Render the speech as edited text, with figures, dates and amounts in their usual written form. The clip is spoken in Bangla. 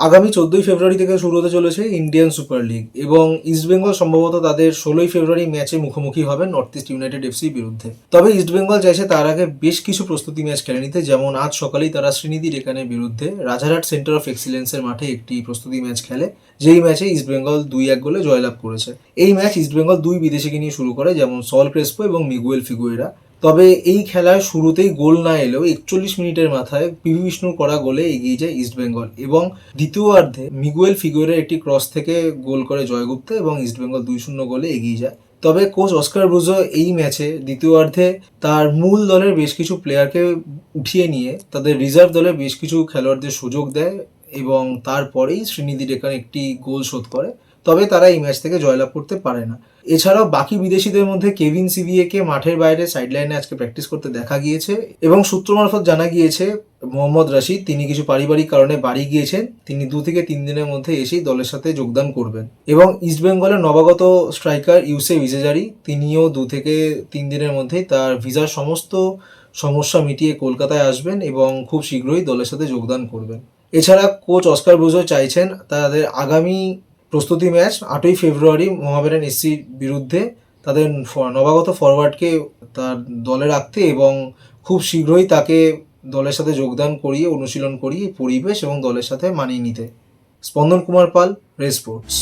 আগামী 14ই ফেব্রুয়ারি থেকে শুরু হতে চলেছে ইন্ডিয়ান সুপার লিগ এবং ইস্টবেঙ্গল সম্ভবত তাদের 16ই ফেব্রুয়ারি ম্যাচে মুখোমুখি হবে নর্থ ইস্ট ইউনাইটেড এফসির বিরুদ্ধে। তবে ইস্টবেঙ্গল চাইছে তার আগে বেশ কিছু প্রস্তুতি ম্যাচ খেলে নিতে, যেমন আজ সকালেই তারা শ্রীনিধি রেখানের বিরুদ্ধে রাজারহাট সেন্টার অফ এক্সিলেন্সের মাঠে একটি প্রস্তুতি ম্যাচ খেলে, যেই ম্যাচে ইস্টবেঙ্গল 2-1 গোলে জয়লাভ করেছে। এই ম্যাচ ইস্টবেঙ্গল দুই বিদেশিকে নিয়ে শুরু করে, যেমন সল ক্রেসপো এবং মিগুয়েল ফিগুয়েরা। তবে এই খেলার শুরুতেই গোল না এলেও 41 মিনিটের মাথায় পিভি বিষ্ণুর করা গোলে এগিয়ে যায় ইস্টবেঙ্গল এবং দ্বিতীয়ার্ধে মিগুয়েল ফিগুয়েরের একটি ক্রস থেকে গোল করে জয়গুপ্ত এবং ইস্টবেঙ্গল 2-0 গোলে এগিয়ে যায়। তবে কোচ অস্কার ব্রুজো এই ম্যাচে দ্বিতীয়ার্ধে তার মূল দলের বেশ কিছু প্লেয়ারকে উঠিয়ে নিয়ে তাদের রিজার্ভ দলের বেশ কিছু খেলোয়াড়দের সুযোগ দেয় এবং তারপরেই শ্রীনিধি রেখান একটি গোল শোধ করে। তবে তারা এই ম্যাচ থেকে জয়লাভ করতে পারে না। এছাড়াও বাকি বিদেশিদের মধ্যে কেভিন সিভিএকে মাঠের বাইরে সাইডলাইনে আজকে প্র্যাকটিস করতে দেখা গিয়েছে এবং সূত্র মারফত জানা গিয়েছে মোহাম্মদ রাশিদ তিনি কিছু পারিবারিক কারণে বাড়ি গিয়েছেন, তিনি 2 থেকে 3 দিনের মধ্যে এসেই দলের সাথে যোগদান করবেন। এবং ইস্টবেঙ্গলের নবাগত স্ট্রাইকার ইউসেফ ইজেজারি তিনিও 2 থেকে 3 দিনের মধ্যেই তার ভিসার সমস্ত সমস্যা মিটিয়ে কলকাতায় আসবেন এবং খুব শীঘ্রই দলের সাথে যোগদান করবেন। এছাড়া কোচ অস্কার ব্রুজো চাইছেন তাদের আগামী প্রস্তুতি ম্যাচ 8ই ফেব্রুয়ারি মোহামেডান এসসির বিরুদ্ধে তাদের নবাগত ফরওয়ার্ডকে তার দলে রাখতে এবং খুব শীঘ্রই তাকে দলের সাথে যোগদান করিয়ে অনুশীলন করিয়ে পরিবেশ এবং দলের সাথে মানিয়ে নিতে। স্পন্দন কুমার পাল, রেড স্পোর্টস।